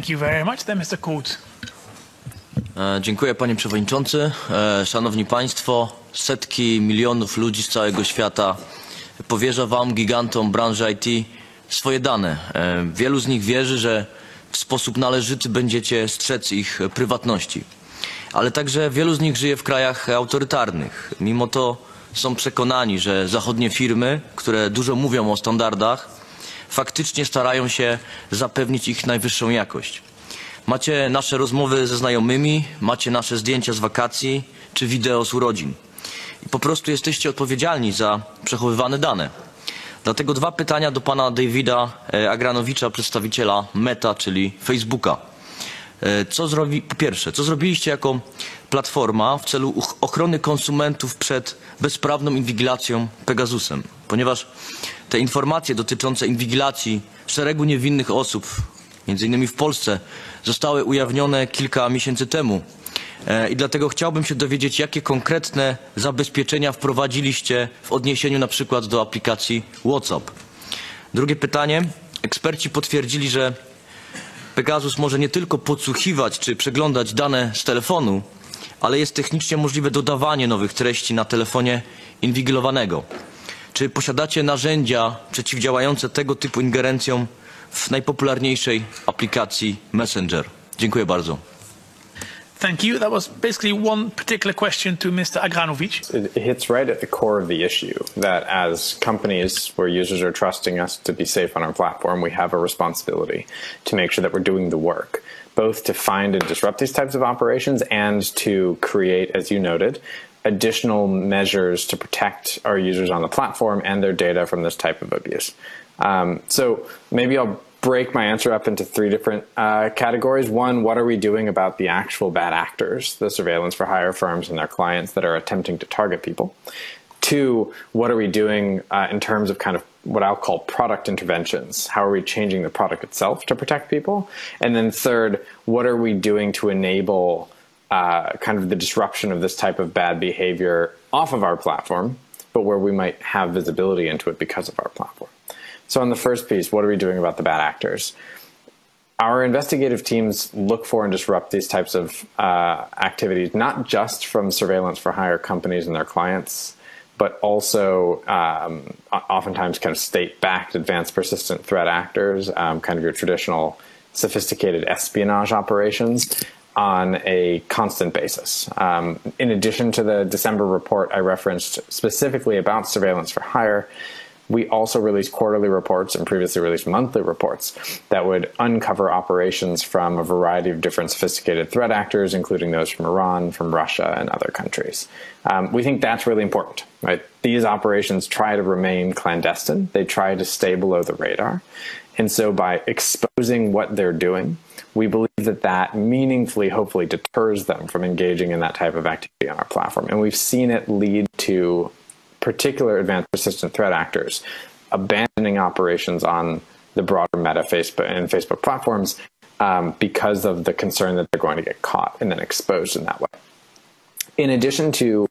Thank you very much. Then Mr. KOHUT. Dziękuję panie przewodniczący. Szanowni państwo, setki milionów ludzi z całego świata powierza wam, gigantom branży IT, swoje dane. Wielu z nich wierzy, że w sposób należyty będziecie strzec ich prywatności. Ale także wielu z nich żyje w krajach autorytarnych. Mimo to są przekonani, że zachodnie firmy, które dużo mówią o standardach, faktycznie starają się zapewnić ich najwyższą jakość. Macie nasze rozmowy ze znajomymi, macie nasze zdjęcia z wakacji czy wideo z urodzin. I po prostu jesteście odpowiedzialni za przechowywane dane. Dlatego dwa pytania do pana Davida Agranowicza, przedstawiciela Meta, czyli Facebooka. Po pierwsze, co zrobiliście jako platforma w celu ochrony konsumentów przed bezprawną inwigilacją Pegasusem? Ponieważ te informacje dotyczące inwigilacji szeregu niewinnych osób, między innymi w Polsce, zostały ujawnione kilka miesięcy temu. I dlatego chciałbym się dowiedzieć, jakie konkretne zabezpieczenia wprowadziliście w odniesieniu na przykład do aplikacji WhatsApp. Drugie pytanie. Eksperci potwierdzili, że Pegasus może nie tylko podsłuchiwać czy przeglądać dane z telefonu, ale jest technicznie możliwe dodawanie nowych treści na telefonie inwigilowanego. Czy posiadacie narzędzia przeciwdziałające tego typu ingerencjom w najpopularniejszej aplikacji Messenger? Dziękuję bardzo. Thank you. That was basically one particular question to Mr. Agranovic. It hits right at the core of the issue that as companies where users are trusting us to be safe on our platform, we have a responsibility to make sure that we're doing the work, both to find and disrupt these types of operations and to create, as you noted, additional measures to protect our users on the platform and their data from this type of abuse. So maybe I'll break my answer up into three different categories. One, what are we doing about the actual bad actors, the surveillance for hire firms and their clients that are attempting to target people? Two, what are we doing in terms of kind of what I'll call product interventions? How are we changing the product itself to protect people? And then third, what are we doing to enable kind of the disruption of this type of bad behavior off of our platform, but where we might have visibility into it because of our platform? So on the first piece, what are we doing about the bad actors? Our investigative teams look for and disrupt these types of activities, not just from surveillance for hire companies and their clients, but also oftentimes kind of state-backed advanced persistent threat actors, kind of your traditional sophisticated espionage operations on a constant basis. In addition to the December report I referenced specifically about surveillance for hire, we also released quarterly reports and previously released monthly reports that would uncover operations from a variety of different sophisticated threat actors, including those from Iran, from Russia, and other countries. We think that's really important, right? These operations try to remain clandestine. They try to stay below the radar. And so by exposing what they're doing, we believe that that meaningfully, hopefully, deters them from engaging in that type of activity on our platform. And we've seen it lead to particular advanced persistent threat actors abandoning operations on the broader Meta Facebook platforms because of the concern that they're going to get caught and then exposed in that way. In addition to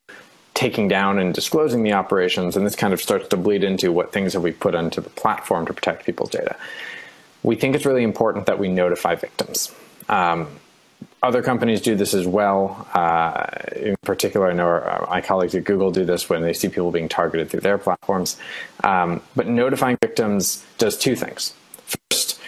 taking down and disclosing the operations, and this kind of starts to bleed into what things have we put onto the platform to protect people's data, we think it's really important that we notify victims. Other companies do this as well. In particular, I know my colleagues at Google do this when they see people being targeted through their platforms. But notifying victims does two things. First,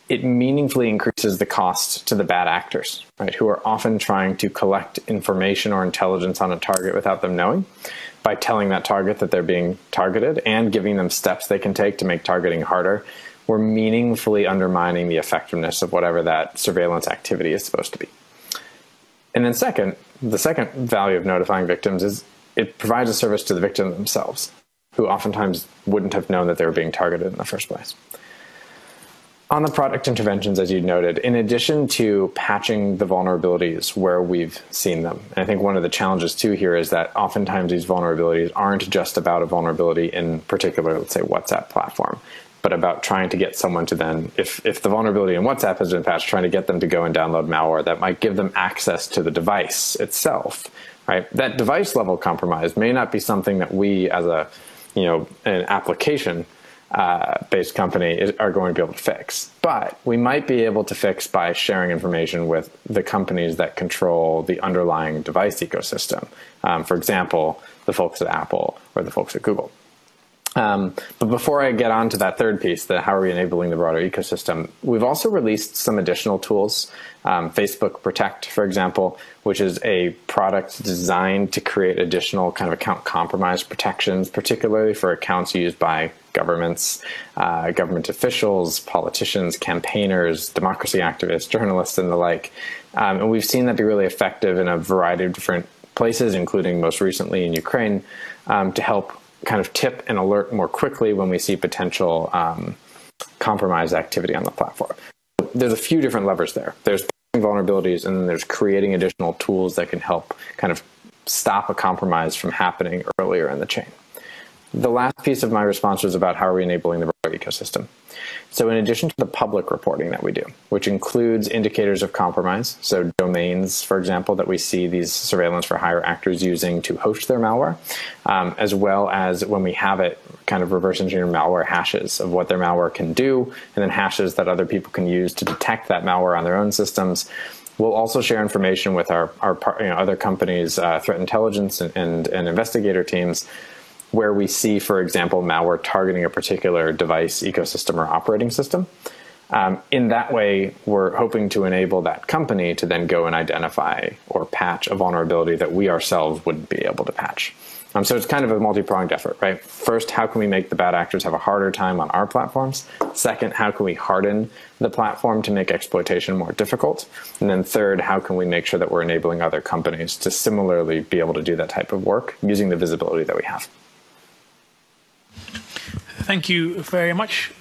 it meaningfully increases the cost to the bad actors, right, who are often trying to collect information or intelligence on a target without them knowing, by telling that target that they're being targeted and giving them steps they can take to make targeting harder. We're meaningfully undermining the effectiveness of whatever that surveillance activity is supposed to be. And then second, the second value of notifying victims is it provides a service to the victim themselves, who oftentimes wouldn't have known that they were being targeted in the first place. On the product interventions, as you noted, in addition to patching the vulnerabilities where we've seen them, and I think one of the challenges too here is that oftentimes these vulnerabilities aren't just about a vulnerability in particular, let's say, WhatsApp platform, but about trying to get someone to then, if the vulnerability in WhatsApp has been patched, trying to get them to go and download malware that might give them access to the device itself, right? That device level compromise may not be something that we as an application based company are going to be able to fix. But we might be able to fix by sharing information with the companies that control the underlying device ecosystem. For example, the folks at Apple or the folks at Google. But before I get on to that third piece, the how are we enabling the broader ecosystem, we've also released some additional tools. Facebook Protect, for example, which is a product designed to create additional kind of account compromise protections, particularly for accounts used by governments, government officials, politicians, campaigners, democracy activists, journalists, and the like. And we've seen that be really effective in a variety of different places, including most recently in Ukraine, to help kind of tip and alert more quickly when we see potential compromise activity on the platform. There's a few different levers there. There's vulnerabilities, and then there's creating additional tools that can help kind of stop a compromise from happening earlier in the chain. The last piece of my response was about how are we enabling the broader ecosystem. So in addition to the public reporting that we do, which includes indicators of compromise, so domains, for example, that we see these surveillance for hire actors using to host their malware, as well as when we have it, kind of reverse engineer malware hashes of what their malware can do, and then hashes that other people can use to detect that malware on their own systems. We'll also share information with our other companies, threat intelligence and investigator teams, where we see, for example, malware targeting a particular device, ecosystem, or operating system. In that way, we're hoping to enable that company to then go and identify or patch a vulnerability that we ourselves wouldn't be able to patch. So it's kind of a multi-pronged effort, right? First, how can we make the bad actors have a harder time on our platforms? Second, how can we harden the platform to make exploitation more difficult? And then third, how can we make sure that we're enabling other companies to similarly be able to do that type of work using the visibility that we have? Thank you very much.